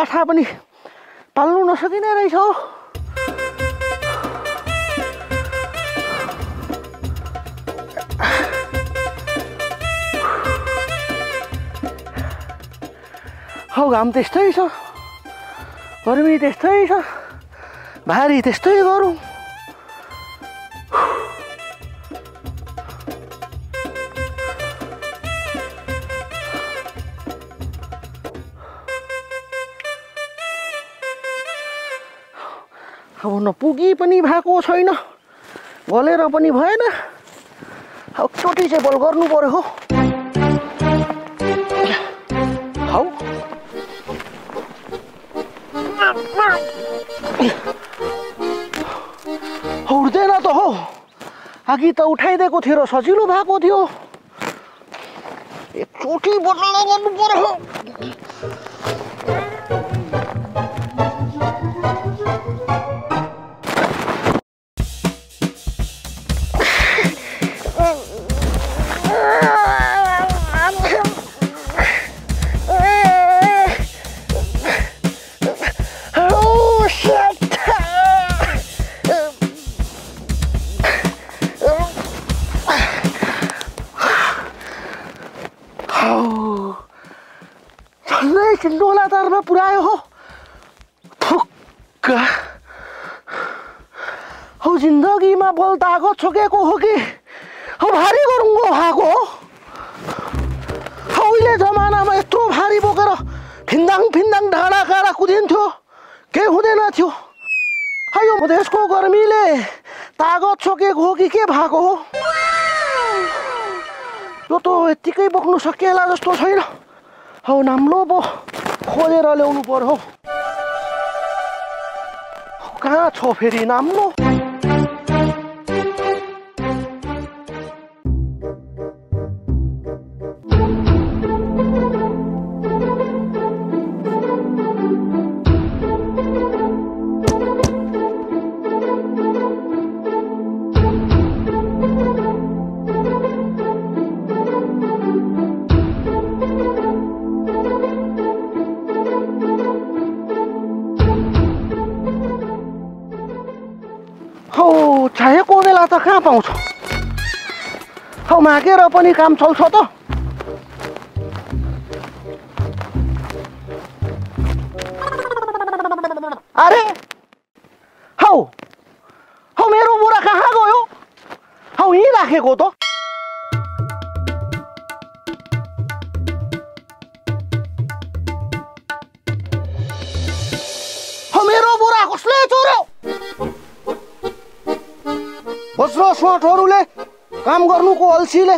बाछा पनि पाल्नु नसकिने रहेछ हो। हौ घाम त्यस्तै छ, गर्मी त्यस्तै छ, भारी त्यस्तै गरौँ। अब नपुगी पनि भएको छैन, गलेर पनि भएन। अब चोटी चाहिँ बल गर्नु पर्यो हो। हौ उठ्दैन त हो, अघि त उठाइदिएको थियो र सजिलो भएको थियो। एकचोटि बल्ल गर्नु पर्यो हो। डोलातारमा पुऱ्यायो हो। थुक्क हौ, जिन्दगीमा बल तागत छोकेको हो कि हौ भारी गरुङ्गो भएको हो। उहिले जमानामा यत्रो भारी बोकेर फिन्दाङ फिन्दाङ डाँडा काँडा कुदिन्थ्यो, केही हुँदैन थियो। यो देशको गर्मीले तागत छोकेको हो कि के भएको हो। यो त यत्तिकै बोक्नु सकिएला जस्तो छैन। हौ नाम्लो पो खोजेर ल्याउनु पर्यो। कहाँ छ फेरि नाम्लो? चाहिएको बेला त कहाँ पाउँछ? हौ मागेर पनि काम चल्छ त। अरे हौ हौ मेरो बुढा कहाँ गयो? हौ यहीँ राखेको त। हौ मेरो बुढा कसले चोर्यो? बज्र स्वाटहरूले काम गर्नुको अल्छीले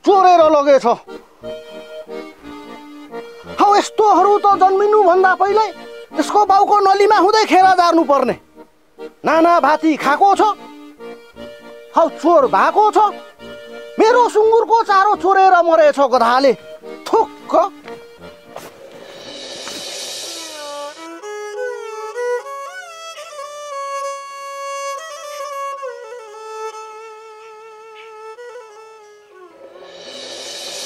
चोरेर लगेछ। हौ यस्तोहरू त जन्मिनुभन्दा पहिल्यै त्यसको बाउको नलीमा हुँदै खेर जार्नु पर्ने। नाना भाती खाएको छ। हौ चोर भएको छ। मेरो सुँगुरको चारो चोरेर मरेछ गधाले। थुक्क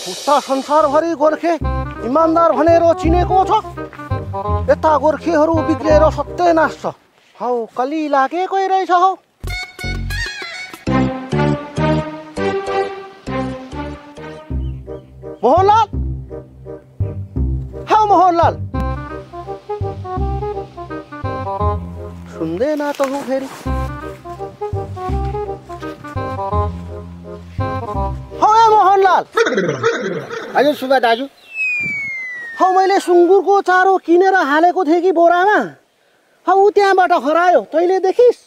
उता संसारभरि गोर्खे इमान्दार भनेर चिनेको छ। यता गोर्खेहरू बिग्रेर सत्यानाश छ। हौ कली लागेकै रहेछ हौ। मोहनलाल, हौ मोहनलाल, सुन्दैन त हौ फेरि। हौ ए मोहनलाल। हजुर सुब्बा दाजु। हौ मैले सुँगुरको चारो किनेर हालेको थिएँ कि बोरामा। हौ ऊ त्यहाँबाट हरायो, तैँले देखिस्?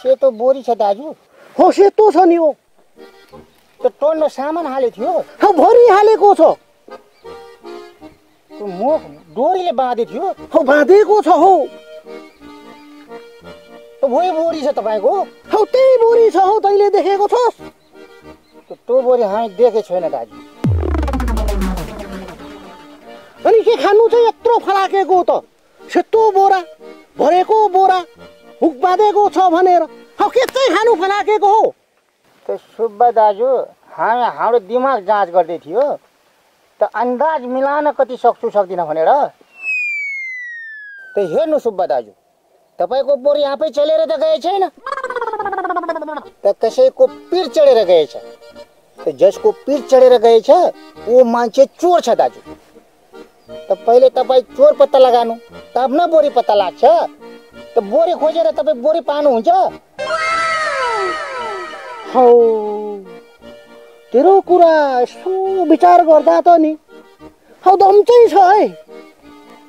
सेतो बोरी छ दाजु। हो सेतो छ नि हो। त्यो टोर्न सामान हाले थियो। हौ भरि हालेको छ। त्यो मुख डोरीले बाँधे थियो। हौ बाँधेको छ हौ। वही बोरी छ तपाईँको? हौ त्यही बोरी छ हौ, तैँले देखेको छस्? त्यो बोरी हामी देखेको छैन दाजु। अनि के खानु चाहिँ यत्रो फलाकेको त? सेतो बोरा भरेको बोरा हुक बाँधेको छ भनेर हौ के चाहिँ खानु फलाकेको हो? त्यो सुब्बा दाजु हामी हाम्रो दिमाग जाँच गर्दै थियो। त अन्दाज मिलान कति सक्छु सक्दिनँ भनेर त हेर्नु सुब्बा दाजु, तपाईँको बोरी आफै चलेर त गए छैन, त कसैको पिर चढेर गएछ। त जसको पिर चढेर गएछ वो मान्छे चोर छ दाजु। त पहिले तपाईँ चोर पत्ता लगानु, तब न बोरी पत्ता लाग्छ। त बोरी खोजेर तपाईँ बोरी पाउनुहुन्छ? हौ तेरो कुरा यसो विचार गर्दा त नि हौ दम चाहिँ छ है।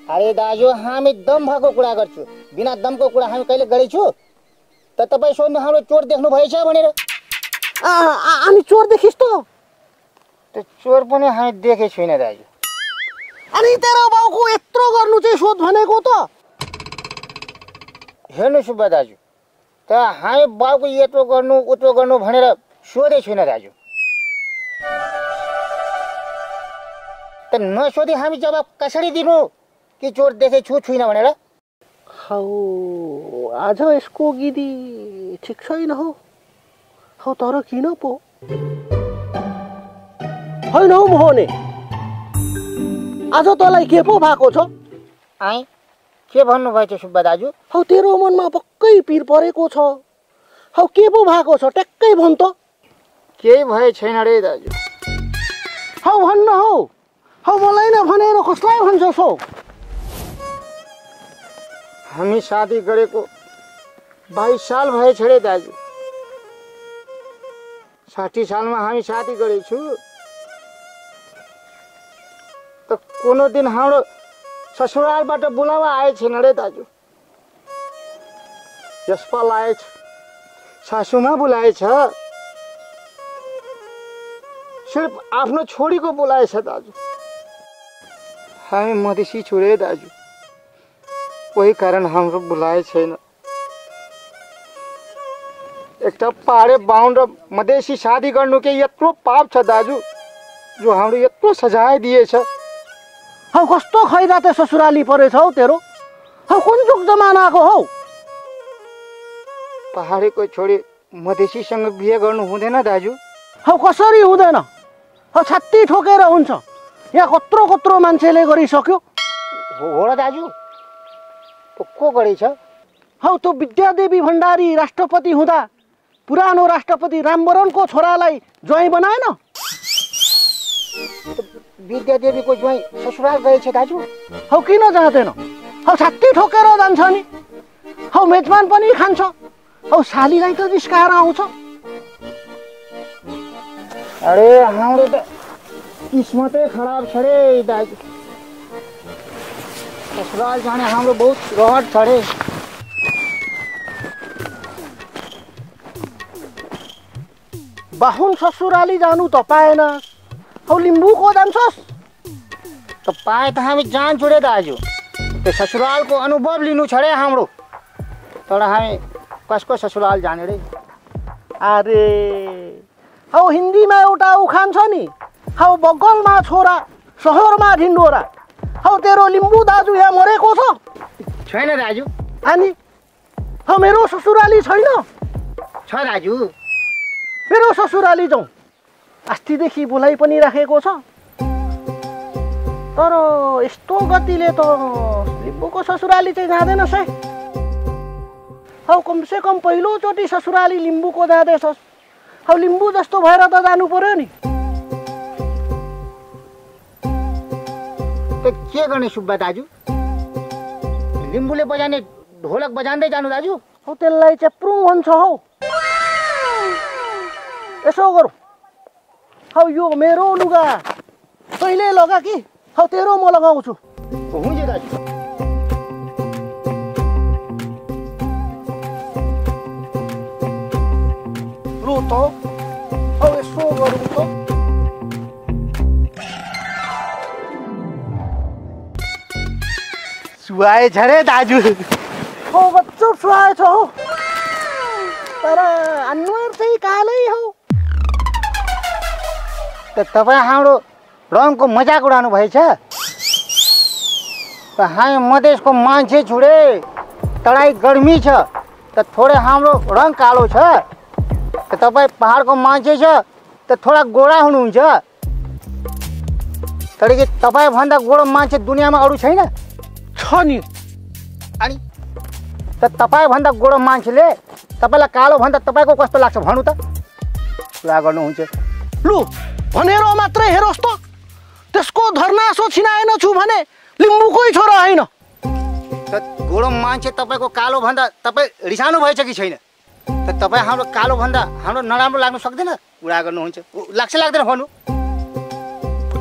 अरे दाजु, हामी दम भएको कुरा गर्छु, बिना दमको कुरा हामी कहिले गरेछु त? तपाईँ सोध्नु हाम्रो चोर देख्नु भएछ भनेर। अनि चोर देखिस् त चोर पनि हामी देखेको छैन दाजु। अनि तेरो बाउको यत्रो गर्नु चाहिँ सोध भनेको त। हेर्नु सुब्बा दाजु, त हामी बाउको यत्रो गर्नु उत्रो गर्नु भनेर सोधे छैन दाजु। त नसोधी हामी जवाब कसरी दिनु कि चोर देखे छुइनँ भनेर? हौ आज यसको गिरी ठिक छैन हौ। हौ तर किन पो होइन हौ मोहने, आज तँलाई के पो भएको छ? आइ के भन्नुभएछ सुब्बा दाजु? हौ तेरो मनमा पक्कै पिर परेको छ। हौ के पो भएको छ ट्याक्कै भन् त। केही भए छैन रे दाजु। हौ भन्न हौ। हौ मलाई न भनेर कसलाई भन्छस् हौ? हामी शादी गरेको 22 साल भएछ रे दाजु। 60 सालमा हामी शादी गरेछु। त कोनो दिन हाम्रो ससुरालबाट बुलावा आएछ न रे दाजु। यसपाल आएछ, सासूमा बुलाएछ, सिर्फ आफ्नो छोरीको बुलाएछ दाजु। हामी मधेसी छोरे दाजु, वही कारण हाम्रो बुलाए छैन। एकटा पहाडे बाहुन र मधेसी शादी गर्नु के यत्रो पाप छ दाजु, जो हाम्रो यत्रो सजाय दिएछ। हौ कस्तो खैरा त ससुराली परेछ हौ तेरो। हौ कुन जुग जमानाको हौ? पहाडेको छोरी मधेसीसँग बिहे गर्नु हुँदैन दाजु। हौ कसरी हुँदैन? हौ छात्ती ठोकेर हुन्छ। यहाँ कत्रो कत्रो मान्छेले गरिसक्यो। हो र दाजु, को गरेछ? हौ त्यो विद्यादेवी भण्डारी राष्ट्रपति हुँदा पुरानो राष्ट्रपति रामवरणको छोरालाई ज्वाइँ बनाएन? विद्यादेवीको ज्वाइँ ससुराल गएछ दाजु। हौ किन जाँदैन? हौ छात्ती ठोकेर जान्छ नि। हौ मेजबान पनि खान्छ। हौ सालीलाई त जिस्काएर आउँछ। अरे हाम्रो त किस्मतै खराब छ रे दाजु। ससुराल जाने हाम्रो बहुत रहट छ रे। बाहुन ससुराली जानु त पाएन। हौ लिम्बूको जान्छस्? त पाए त हामी जान्छु रे दाजु। त्यो ससुरालको अनुभव लिनु छ रे हाम्रो। तर हामी कसको ससुराल जाने रे? अरे हौ हिन्दीमा एउटा उखान छ नि, हौ बगलमा छोरा सहरमा ढिन्डोरा। हौ तेरो लिम्बू दाजु यहाँ मरेको छ? छैन दाजु। अनि हौ मेरो ससुराली छैन? छ दाजु। मेरो ससुराली जाउँ। अस्तिदेखि बोलाइ पनि राखेको छ। तर यस्तो गतिले त लिम्बूको ससुराली चाहिँ जाँदैनस् है। हौ कमसे कम पहिलोचोटि ससुराली लिम्बूको जाँदैछस्। हौ लिम्बू जस्तो भएर त जानु पर्यो नि। त के गर्ने सुब्बा दाजु? लिम्बूले बजाउने ढोलक बजाउँदै जानु दाजु? हौ त्यसलाई चेप्रुङ भन्छ हौ। यसो गरौँ, हौ यो मेरो लुगा तैँले लगा कि हौ तेरो म लगाउँछु। हुन्छ दाजु। लु त हौ यसो गरौँ त। सुहाएछ रे दाजु। हौ बच्चो सुहाएछ हौ, तर अनुहार चाहिँ कालै हौ। त तपाईँ हाम्रो रङको मजाक उडाउनु भएछ? त हामी मधेसको मान्छे छुडे, तराई गर्मी छ, त थोरै हाम्रो रङ कालो छ। त तपाईँ पहाडको मान्छे छ, त थोडा गोरा हुनुहुन्छ। तर कि तपाईँ भन्दा गोडो मान्छे दुनियाँमा अरू छैन छ नि। अनि त तपाईँ भन्दा गोडो मान्छेले तपाईँलाई कालो भन्दा तपाईँको कस्तो लाग्छ भन्नु त? कुरा गर्नुहुन्छ। लु भनेर मात्रै हेरोस् त, त्यसको धर्नासो छिनाएन छु भने लिम्बूकै छोरा होइन। त गोडो मान्छे तपाईँको कालो भन्दा तपाईँ रिसानु भएछ कि छैन? त तपाईँ हाम्रो कालो भन्दा हाम्रो नराम्रो लाग्नु सक्दैन? कुरा गर्नुहुन्छ, लाग्छ लाग्दैन भन्नु?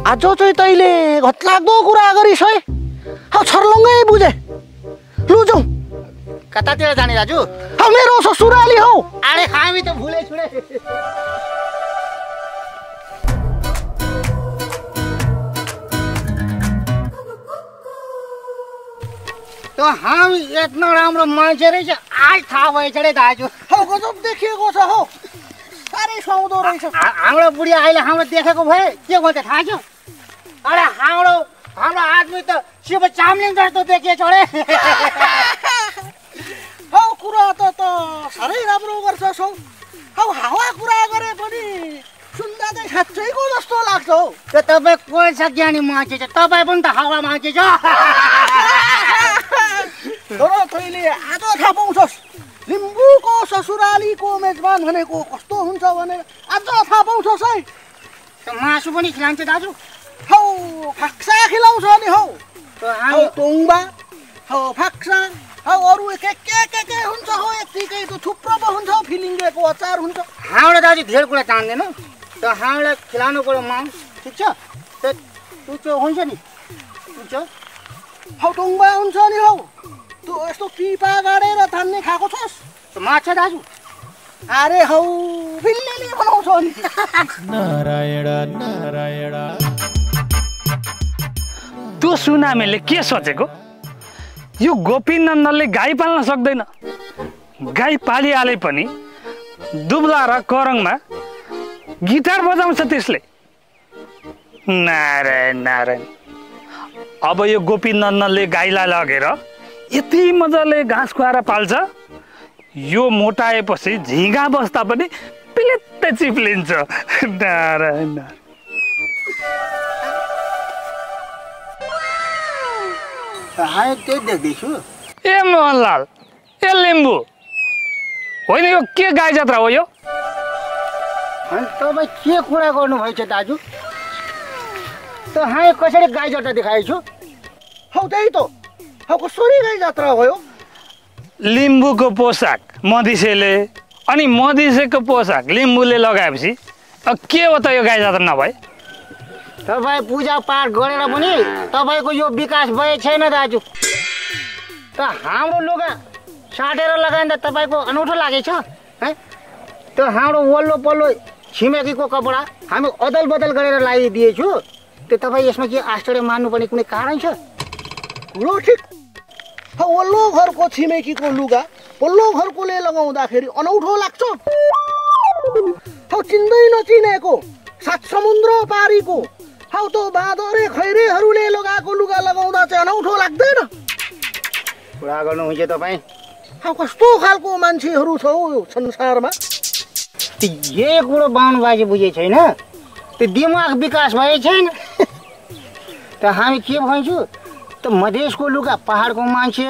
आज चाहिँ तैँले घतलाग्दो कुरा गरिस् है। हौ छर्लङ्गै बुझे। लु जाउँ। कतातिर जाने दाजु? हौ मेरो ससुराली हौ। अरे हामी त भुले छुडे। त हामी यत्रो राम्रो मान्छे रहेछ आज थाहा भएछ रे दाजु। हौ गजब देखिएको छ हौ, साह्रै सुहाउँदो रहेछ। हाम्रो बुढी अहिले हाम्रो देखेको भए के भन्छ थाहा छ? अरे हाम्रो आदमी त शिव चामलिङ जस्तो देखिएछ रे। हौ कुरा त साह्रै राम्रो गर्छस् हौ। हौ हावा कुरा गरे पनि सुन्दा चाहिँ साँच्चैको जस्तो लाग्छ हौ। त तपाईँ कोही छ ज्ञानी मान्छे छ, तपाईँ पनि त हावा मान्छे छ। तर तैँले आज थाहा पाउँछस् लिम्बूको ससुरालीको मेजबान भनेको कस्तो हुन्छ भनेर आज थाहा पाउँछस् है। मासु पनि खिलाउँछ दाजु? हौ फाक्सा खिलाउँछ नि हौ। हौ टोङ्बा, हौ फाक्सा, हौ अरू के हुन्छ हौ। यत्तिकै त थुप्रो पो हुन्छ हौ। फिलिङ्गेको अचार हुन्छ। हाम्रो दाजु धेर कुरा जान्दैन, त हामीलाई खिलाउनु पऱ्यो मासु, ठिक छ? त टुचो हुन्छ नि, टुचो हौ टोङ्बा हुन्छ नि हौ। तँ यस्तो पिपा गाडेर तान्ने खाएको छस्? माछा दाजु? अरे हौ बिल्लीले बनाउँछ नि। नारायण नारायण। त्यो सुनामेले के सोचेको? यो गोपीनन्दनले गाई पाल्न सक्दैन। गाई पालिहाले पनि दुब्ला र करङमा गिटार बजाउँछ त्यसले। नारायण नारायण। अब यो गोपीनन्दनले गाईलाई लगेर यति मजाले घाँस खुवाएर पाल्छ, यो मोटाएपछि झिँगा बस्दा पनि पिलित्तै चिप्लिन्छ। नारायण नारायण। हामी त्यही देख्दैछु। ए मोहनलाल, ए लिम्बू होइन, यो के गाई जात्रा हो यो? अनि तपाईँ के कुरा गर्नुभएछ दाजु? त हामी कसरी गाई जात्रा देखाएछु? हौ त्यही त। हौ कसरी गाई जात्रा भयो? लिम्बूको पोसाक मधिसेले अनि मधिसेको पोसाक लिम्बूले लगाएपछि के हो त यो गाई जात्रा नभए? तपाईँ पूजापाठ गरेर पनि तपाईँको यो विकास भए छैन दाजु। त हाम्रो लुगा साटेर लगाउँदा तपाईँको अनौठो लागेछ है? त हाम्रो वल्लो पल्लो छिमेकीको कपडा हामी अदल बदल गरेर लगाइदिएछु। त्यो तपाईँ यसमा के आश्चर्य मान्नुपर्ने कुनै कारण छ? कुरो ठिक। हौ वल्लो घरको छिमेकीको लुगा पल्लो घरकोले लगाउँदाखेरि अनौठो लाग्छ। हौ चिन्दै नचिनेको सात समुद्र पारीको हौ त बाँदरे खैरेहरूले लगाएको लुगा लगाउँदा चाहिँ अनौठो लाग्दैन? कुरा गर्नुहुन्छ तपाईँ। हौ कस्तो खालको मान्छेहरू छ हौ यो संसारमा। यही कुरो बाहुनबाजी बुझे छैन, त्यो दिमाग विकास भए छैन। त हामी के भन्छौँ? त मधेसको लुगा पहाडको मान्छे,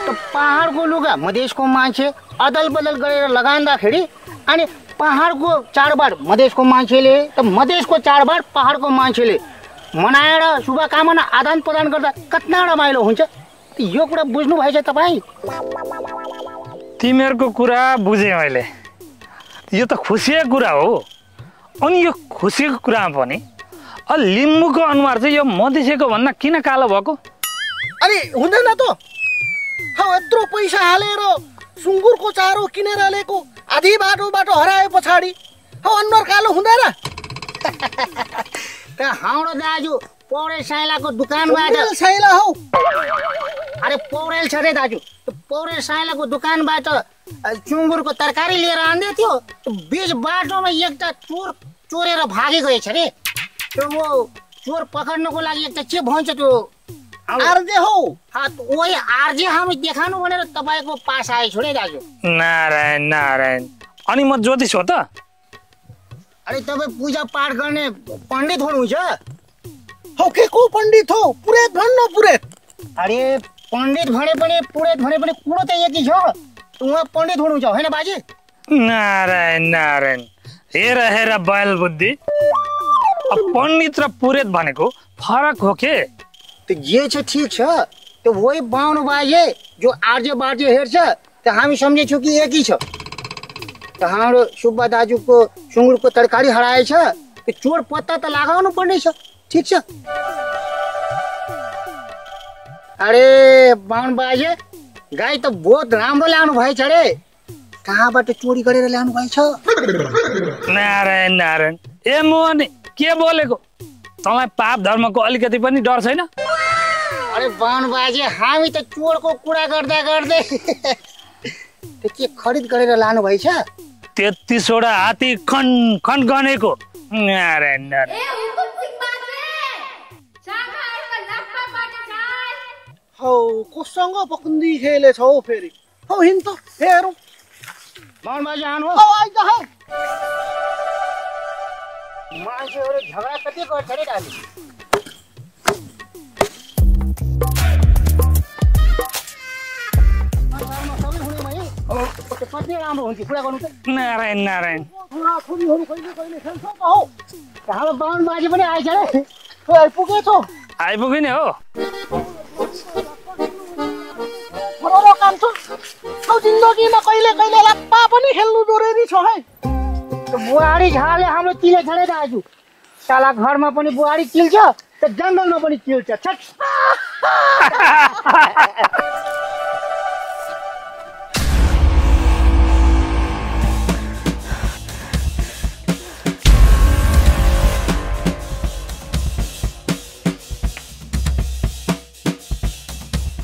त पहाडको लुगा मधेसको मान्छे अदल बदल गरेर लगाउँदाखेरि अनि पहाडको चाडबाड मधेसको मान्छेले, त मधेसको चाडबाड पहाडको मान्छेले मनाएर शुभकामना आदान प्रदान गर्दा कतना रमाइलो हुन्छ। यो कुरा बुझ्नु भएछ तपाईँ? तिमीहरूको कुरा बुझेँ मैले। यो त खुसीको कुरा हो। अनि यो खुसीको कुरामा पनि लिम्बूको अनुहार चाहिँ यो मधिसेको भन्दा किन कालो भएको? अरे हुँदैन त। हौ यत्रो पैसा हालेर सुँगुरको चारो किनेर ल्याएको आधी बाटोबाट हराए पछाडि हौ अनुहार कालो हुँदैन? त हाम्रो दाजु पौडेल साइलाको दुकानबाट साइला हौ। अरे पौडेल छ रे दाजु। पौडेल साइलाको दुकानबाट सुँगुरको तरकारी लिएर आउँदै थियो। बीच बाटोमा एउटा चोर चोरेर भागी गएछ रे। त्यो वो चोर पकड्नको लागि एउटा के भन्छ त्यो आरजे हौ। वही आरजे हामी देखाउनु भनेर तपाईँको पास आएछु रे दाजु। नारायण नारायण। अनि म ज्योतिष हो त? अरे तपाईँ पूजा पाठ गर्ने पण्डित हुनुहुन्छ? हौ के को पण्डित हो पुरेत भन्नु पुरेत अरे पण्डित भने पनि पुरोहित भने पनि कुरो त एकै छ उहाँ पण्डित हुनुहुन्छ हैन बाजे नारायण नारायण हेर हेर बैल बुद्धि पण्डित र पुरेत भनेको फरक हो के त जे छ ठीक छ त्यो वही बाहुन बाजे जो आर्य बार्य हेर्छ त हामी सम्झेछौँ कि एकै छ त हाम्रो सुब्बा दाजुको सुँगुरको तरकारी हराएछ त्यो चोर पत्ता त लगाउनु पर्ने छ ठीक छ अरे बाहुन बाजे गाई त बहुत राम्रो ल्याउनु भएछ रे कहाँबाट चोरी गरेर ल्याउनु भएछ नारायण नारायण ए मोहन के बोलेको तँलाई पाप धर्मको अलिकति पनि डर छैन अरे बाहुन बाजे हामी त चोरको कुरा गर्दा गर्दै त्यो के खरिद गरेर लानु भएछ 33 वटा हात्ती खन खन गनेको नारायण नारायण हौ कोसँग पकुन्दी खेलेछ हौ फेरि हौ हिँड त हेरौँ बाहुन बाजे आउनु हौ आइज हौ मान्छेहरू झगडा कति गर्छ रे दाजु कति राम्रो हुन्छ कुरा गर्नु त नारायण नारायण छोरीहरू कहिले कहिले खेल्छ त हौ हाम्रो बाहुन बाजे पनि आएछ रे तँ आइपुगेछौ आइपुग्यो नि हो बराबर काम छ हौ जिन्दगीमा कहिले कहिले लाप्पा पनि खेल्नु जरुरी छ है बुहारी झारले हाम्रो तिले छरे दाजु साला घरमा पनि बुहारी चिल्छ त जङ्गलमा पनि चिल्छ छट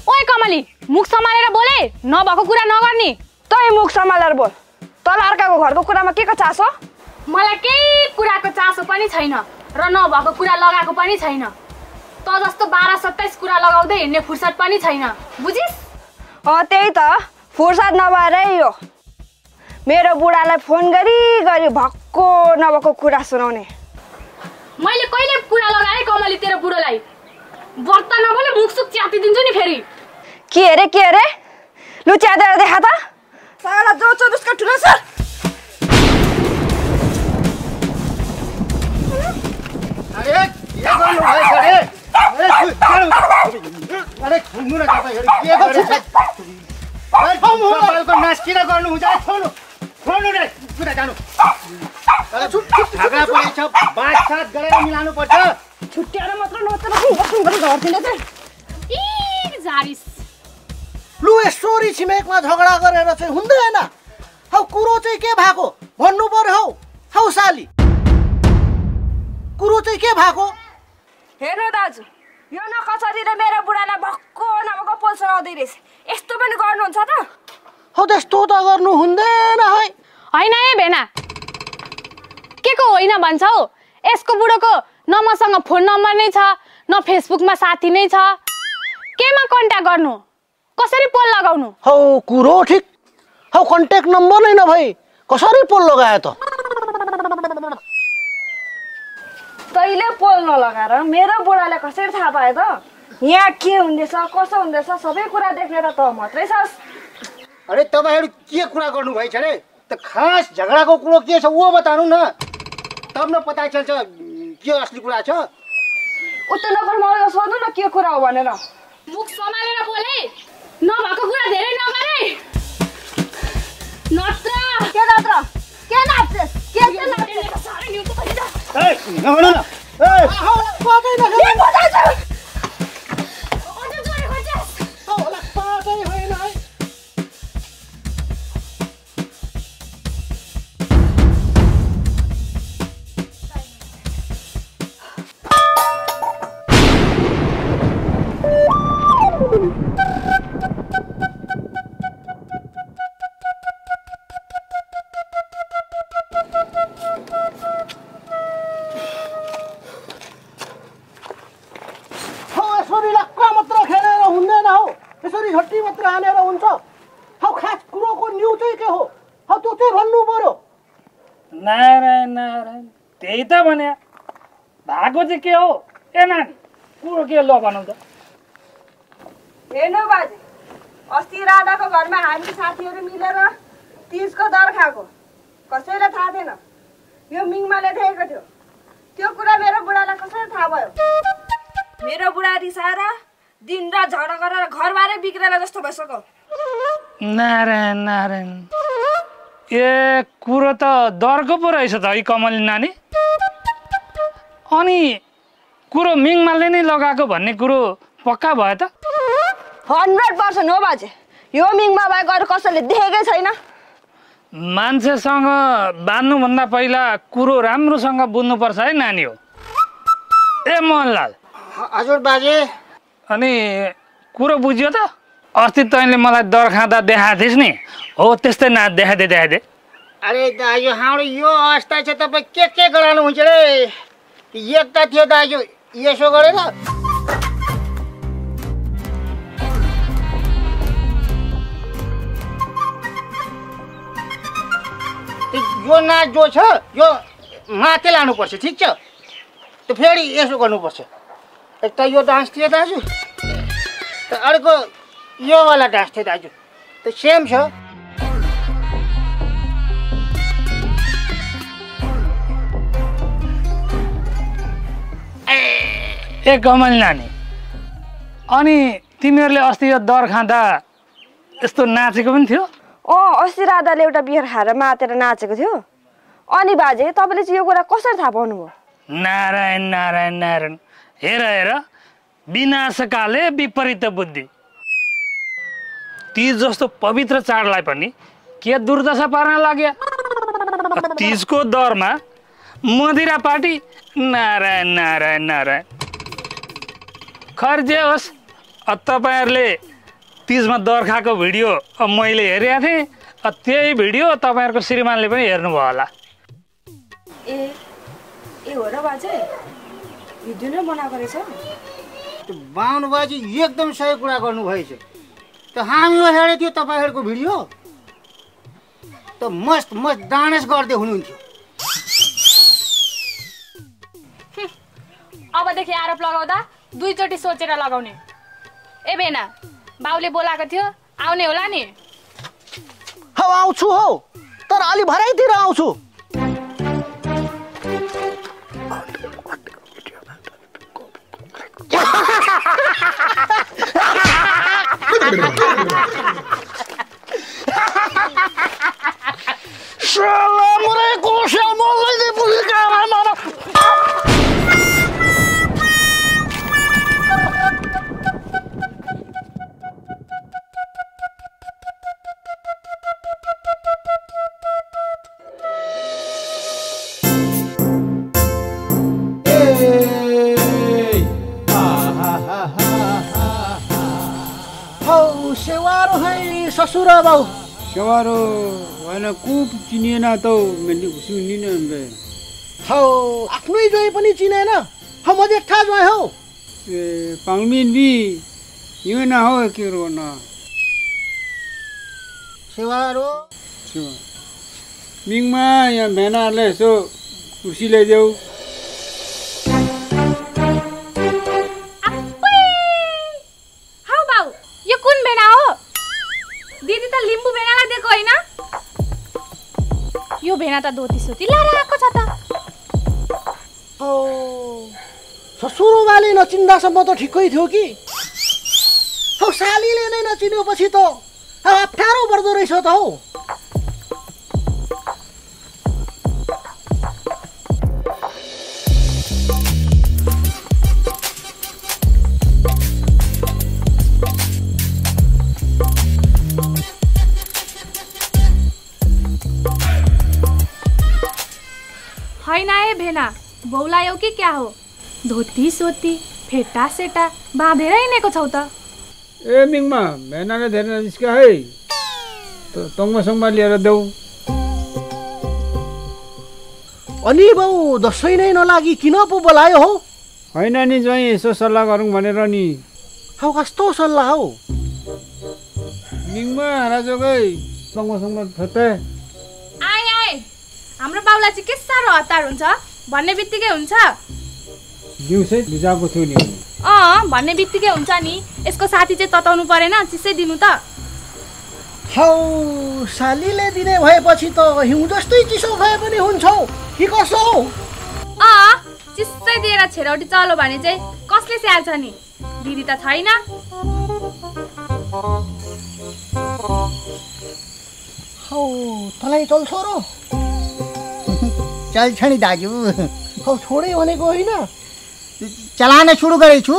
ओए कमली मुख सम्हालेर बोले नभएको कुरा नगर्नी तै मुख सम्हालेर बोल तल अर्काको घरको कुरामा के को चासो मलाई केही कुराको चासो पनि छैन र नभएको कुरा लगाएको पनि छैन त जस्तो 12-27 कुरा लगाउँदै हिँड्ने फुर्सद पनि छैन बुझिस त्यही त फुर्सद नभएरै यो मेरो बुढालाई फोन गरी गरी भक्को नभएको कुरा सुनाउने मैले कहिले कुरा लगाए कमली तेरो बुढोलाई बर्ता नबोले मुखसुक च्यातिदिन्छु नि फेरि के अरे लु च्यातेर देखा त साला जो चौबिसको ठुलो छ अरे के गर्नु भएछ रे अरे खुम्नु न तपाईहरु के गरेछ अरे मोबाइलको नाश किन गर्नु हुन्छ छोड्नु रे कुरा जानु अरे झगडा परेछ बातसात गरेर मिलाउनु पर्छ छुट्याएर मात्र नत्र गर्दिन त ई जारिस लु यसरी छिमेकमा झगडा गरेर चाहिँ हुँदैन हौ कुरो चाहिँ के भएको भन्नु पर्यो हौ साली कुरो चाहिँ के भएको हेर्नु दाजु यो न कसरीले मेरो बुढालाई भक्को नभएको पोल सुनाउँदै रहेछ यस्तो पनि गर्नुहुन्छ त हौ त्यस्तो त गर्नु हुँदैन है होइन है भेना के को होइन भन्छौ यसको बुढोको न मसँग फोन नम्बर नै छ न फेसबुकमा साथी नै छ केमा कन्ट्याक्ट गर्नु कसरी पोल लगाउनु हौ कुरो ठिक हौ कन्ट्याक्ट नम्बर नै नभई कसरी पोल लगायो त तैले पोल नलगाएर मेरो बुढाले कसरी थाहा पायो त यहाँ के हुँदैछ कसो हुँदैछ सबै कुरा देख्ने त मात्रै छस् अरे तपाईहरु के कुरा गर्नु भएछ रे त खास झगडाको कुरो के छ वो बताउनु न तब न पता चल्छ के असली कुरा छ उता नगर मलाई सोध्नु न के कुरा हो भनेर मुख सम्हालेर बोले नभएको कुरा धेरै नगरे नत्र के नाच्छस् साह्रै न्युज पनि त ए नगर्नु न ए हौ पादै नगरे अझ जोरे खोज्छस् हौ पादै होइन है यसरी झट्टी मात्र हानेर हुन्छ हौ खास कुरोको न्यु चाहिँ के हो हौ त्यो चाहिँ भन्नु पर्यो नारायण नारायण त्यही त भने भएको चाहिँ के हो ए नानी कुरो के ल भनौ त हेर्नु बाजे अस्ति राधाको घरमा हामी साथीहरू मिलेर तीजको दर खाएको कसैलाई थाहा थिएन यो मिङमाले देखेको थियो त्यो कुरा मेरो बुढालाई कसरी थाहा भयो मेरो बुढा रिसाएर दिनरात झगडा गरेर घरबारै बिग्रेर जस्तो भइसक्यो नारायण नारायण ए कुरो त डरको पो रहेछ त है कमली नानी अनि कुरो मिङमाले नै लगाएको भन्ने कुरो पक्का भयो त 100% हो बाजे यो मिङमा बाहेक अरू कसैले देखेकै छैन मान्छेसँग बाँध्नुभन्दा पहिला कुरो राम्रोसँग बुझ्नुपर्छ है नानी हो ए मोहनलाल हजुर बाजे अनि कुरो बुझ्यो त अस्ति तैँले मलाई दर खाँदा देखाएको थिइस् नि हो त्यस्तै नाच देखाइदे अरे दाजु हाम्रो यो अवस्था चाहिँ तपाईँ के गराउनुहुन्छ रे एकता थियो दाजु यसो गरेर यो नाच जो छ यो माथि लानुपर्छ ठिक छ त फेरि यसो गर्नुपर्छ एउटा यो डान्स थियो दाजु त अर्को यो वाला डान्स थियो दाजु त सेम छ ए कमल नानी अनि तिमीहरूले अस्ति यो दर खाँदा यस्तो नाचेको पनि थियो अस्ति राधाले एउटा बियर खाएर मातेर नाचेको थियो अनि बाजे तपाईँले चाहिँ यो कुरा कसरी थाहा पाउनुभयो नारायण नारायण नारायण हेर हेर विनाशकाले विपरीत बुद्धि तीज जस्तो पवित्र चाडलाई पनि के दुर्दशा पार्न लाग्यो तीजको दरमा मदिरा पार्टी नारायण नारायण नारायण खैर जे होस् तपाईँहरूले तीजमा दर खाएको भिडियो मैले हेरेको थिएँ त्यही भिडियो तपाईँहरूको श्रीमानले पनि हेर्नुभयो होला ए हो र बाजे भिडियो नै बनाएको रहेछ त्यो बाहुन बाजी एकदम सही कुरा गर्नुभएछ त हामी हेरेको थियो तपाईँहरूको भिडियो त मस्त मस्त डान्स गर्दै हुनुहुन्थ्यो अबदेखि आरोप लगाउँदा दुईचोटि सोचेर लगाउने ए बेना बाउले बोलाएको थियो आउने होला नि हौ आउँछु हौ तर अलि भराइतिर आउँछु सेवारो है ससुर बाउ सेवारो होइन कुप चिनिएन त सुनिन हौ आफ्नै जोइ पनि चिनेन हौ म जेठा जोइ हौ ए पाङमिन बी यो न हो के रो न सेवारो सेवा मिङमा यहाँ भेनाले यसो कुर्सी ल्याइदेऊ यो भेना त धोती सोती लाएर आएको छ त हौ ससुरोबाले नचिन्दासम्म त ठिकै थियो कि हौ सालीले नै नचिनेपछि त अप्ठ्यारो पर्दो रहेछ त हौ हैन ए भेना बौलायौ कि क्या हो धोती सोती फेटा सेटा बाँधेर हिँडेको छौ त ए मिङमा भेनाले धेरै नजिस्का है त तङ्गसम्म लिएर देऊ अनि बाउ दसैँ नै नलागी किन पो बोलायो हौ होइन नि ज्वाइँ यसो सल्लाह गरौँ भनेर नि हौ कस्तो सल्लाह हौ मिङमा राजोकै तङ्गसम्म फते आए हाम्रो बाउलाई चाहिँ के साह्रो हतार हुन्छ भन्ने बित्तिकै हुन्छ दिउँसै भिजाएको थियो नि। भन्ने बित्तिकै हुन्छ नि। यसको साथी चाहिँ तताउनु परेन, चिसै दिनु त। हौ सालीले दिने भएपछि त हिउँ जस्तै चिसो भए पनि हुन्छ कि कसो हौ? चिसै दिएर छेरौटी चलो भने चाहिँ कसले स्याहार्छ नि? दिदी त छैन। हौ तँलाई चल्छ र? चल्छ नि दाजु। हौ छोडे भनेको होइन, चलान सुरु गरेको छु।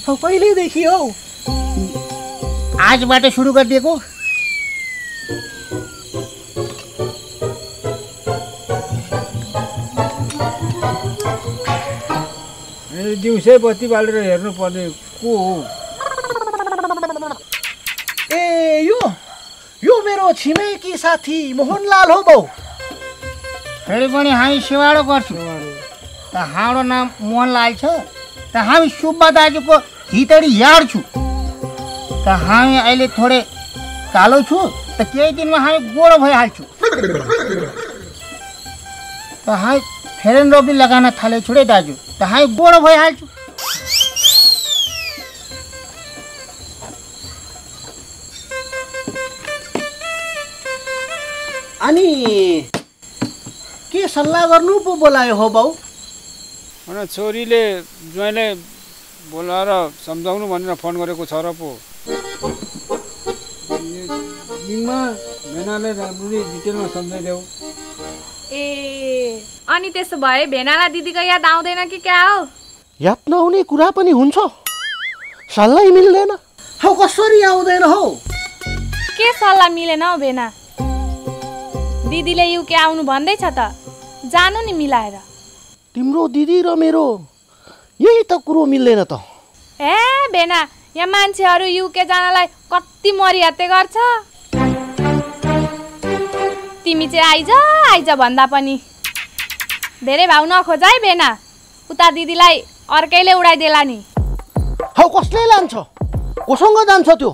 हौ कहिलेदेखि हौ? आजबाट सुरु गरिदिएको। दिउँसै बत्ती बालेर हेर्नु पर्ने को हो? ए यो मेरो छिमेकी साथी मोहनलाल हो बाउ। फेरि पनि हामी सेवाडो गर्छौँ। त हाम्रो नाम मोहनलाल छ। त हामी सुब्बा दाजुको हितडी यार छु। त हामी अहिले थोरै कालो छु। त केही दिनमा हामी गोरो भइहाल्छौँ। त हामी फेरेन लभली लगाउन थालेछु रे दाजु। त हामी गोरो भइहाल्छौँ। अनि के सल्लाह गर्नु पो बोलायो हो बाउ? छोरीले ज्वाइँले बोलाएर सम्झाउनु भनेर फोन गरेको छ र पो। दिनमा भेनाले राम्ररी डिटेलमा सम्झाइदेऊ। अनि त्यसो भए भेनालाई दिदीको याद आउँदैन कि क्या हो? याद नआउने कुरा पनि हुन्छ? सल्लाह मिल्दैन? हौ कसरी आउँदैन हौ? के सल्लाह मिलेन हौ भेना? दिदीले युके आउनु भन्दैछ त, जानु नि मिलाएर। तिम्रो दिदी र मेरो यही त कुरो मिल्दैन त। भेना, यहाँ मान्छेहरू युके जानलाई कति मरिहत्ते गर्छ। तिमी चाहिँ आइज भन्दा पनि धेरै भाउ नखोज है भेना। उता दिदीलाई अर्कैले उडाइदेला नि। हौ कसले लान्छ? कोसँग जान्छ त्यो?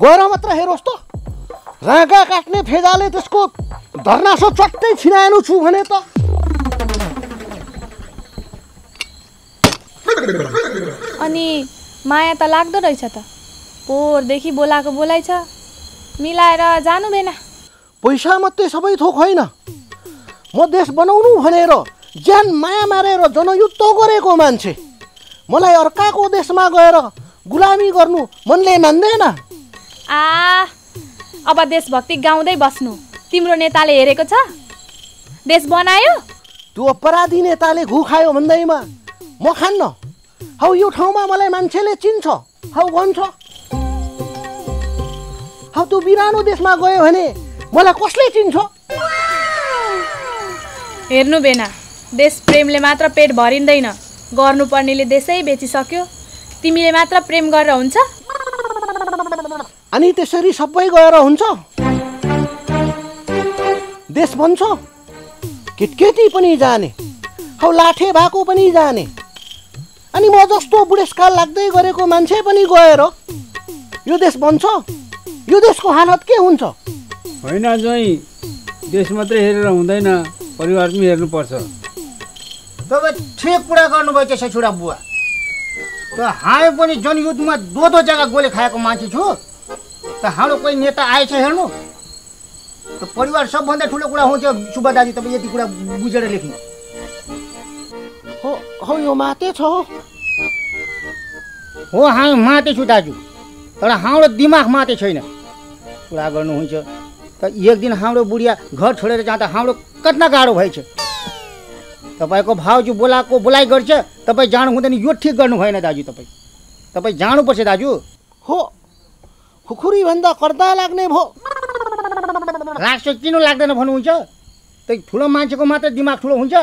गएर मात्र हेरोस् त। रागा काट्ने फेदाले त्यसको धर्नासो चट्टै छिनाएनु छु भने त। अनि माया त लाग्दो रहेछ त। पोहोरदेखि बोलाएको बोलाइ छ। मिलाएर जानु भेना। पैसा मात्रै सबै थोक होइन। म देश बनाउनु भनेर ज्यान माया मारेर जनयुद्ध गरेको मान्छे। मलाई अर्काको देशमा गएर गुलामी गर्नु मनले मान्दैन। अब देशभक्ति गाउँदै बस्नु तिम्रो नेताले हेरेको छ? देश बनायो? त्यो अपराधी नेताले घु खायो भन्दैमा म खान्न। हौ यो ठाउँमा मलाई मान्छेले चिन्छ, हौ भन्छ। हौ त्यो बिरानो देशमा गयो भने मलाई कसले चिन्छ? हेर्नु बेना, देश प्रेमले मात्र पेट भरिँदैन। गर्नुपर्नेले देशै बेचिसक्यो। तिमीले मात्र प्रेम गरेर हुन्छ? अनि त्यसरी सबै गएर हुन्छ? देश बन्छ? केटकेटी पनि जाने, हौ लाठे भएको पनि जाने। अनि म जस्तो बुढेसकाल लाग्दै गरेको मान्छे पनि गएर यो देश बन्छ? यो देशको हालत के हुन्छ? होइन जोइ, देश मात्रै हेरेर हुँदैन, परिवार पनि हेर्नुपर्छ। तपाईँ ठिक कुरा गर्नुभयो त्यसो छोरा बुवा। त हामी पनि जनयुद्धमा दो जग्गा गोली खाएको मान्छे छु। त हाम्रो कोही नेता आएछ हेर्नु? त परिवार सबभन्दा ठुलो कुरा हुन्छ सुब्बा दाजु। तपाईँ यति कुरा बुझेर लेख्नु। हो यो माते छ हो, हामी माते छु दाजु। तर हाम्रो दिमाग माते छैन। कुरा गर्नुहुन्छ त एक दिन हाम्रो बुढिया घर छोडेर जाँदा हाम्रो कतना गाह्रो भएछ। तपाईँको भाउजू बोलाएको बोलाइ गर्छ, तपाईँ जानु हुँदैन। यो ठिक गर्नु भएन दाजु। तपाईँ जानुपर्छ दाजु। हो, खुकुरी भन्दा कर्दा लाग्ने भो। लाग्छ किन लाग्दैन भन्नुहुन्छ? त ठुलो मान्छेको मात्र दिमाग ठुलो हुन्छ।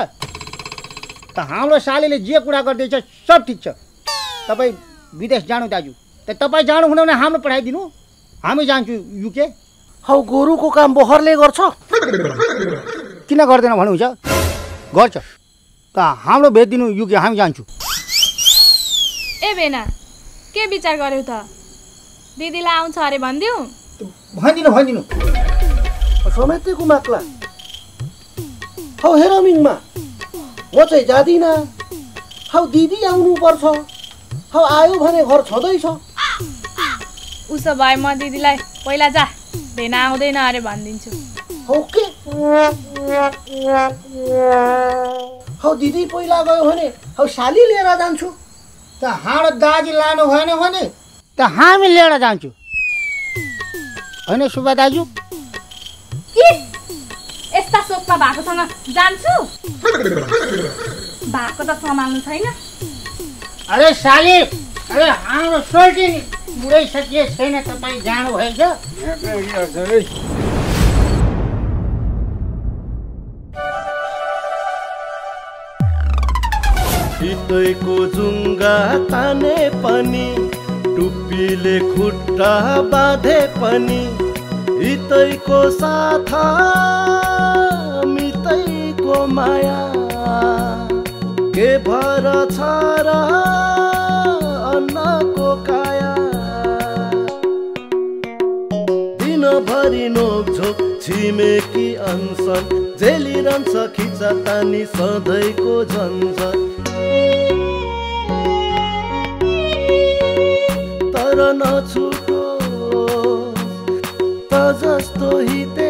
त हाम्रो सालीले जे कुरा गर्दैछ सब ठिक छ। तपाईँ विदेश जानु दाजु। त तपाईँ जानु हुँदैन भने हाम्रो पठाइदिनु, हामी जान्छु युके। हौ गोरुको काम बोहरले गर्छ? किन गर्दैन भन्नुहुन्छ? गर्छ। त हाम्रो भेटिदिनु युके, हामी जान्छु। ए बेना, के विचार गर्यौ त? दिदीलाई आउँछ अरे भनिदिऊ? भनिदिनु। समेतेको माक्ला। हौ हेर मिङमा, म चाहिँ जादिनँ। हौ दिदी आउनु पर्छ, हौ आयो भने घर छँदैछ। उसो भए म दिदीलाई पहिला जा भेना आउँदैन अरे भनिदिन्छु। हौ के हौ दिदी पहिला गयो भने हौ साली लिएर जान्छु। त हाड दाजी लानु भएन भने त हामी लिएर जान्छु होइन सुब्बा दाजु? यस्ता सोखमा भएकोसँग जान्छु भएको त सम्हाल्नु छैन। अरे साली, अरे हाम्रो सोल्टी बुढाइसकिए छैन, तपाईँ जानु भएछ। इतैको जुङ्गा ताने पनि टुप्पीले खुट्टा बाँधे पनि इतैको साथ मितैको माया के भर छ र अन्नको काया। दिनभरि नोकझोक छिमेकी अनसन झेलिरहन्छ खिचातानी सधैँको झन्झट। तर नछुटो त जस्तो हिते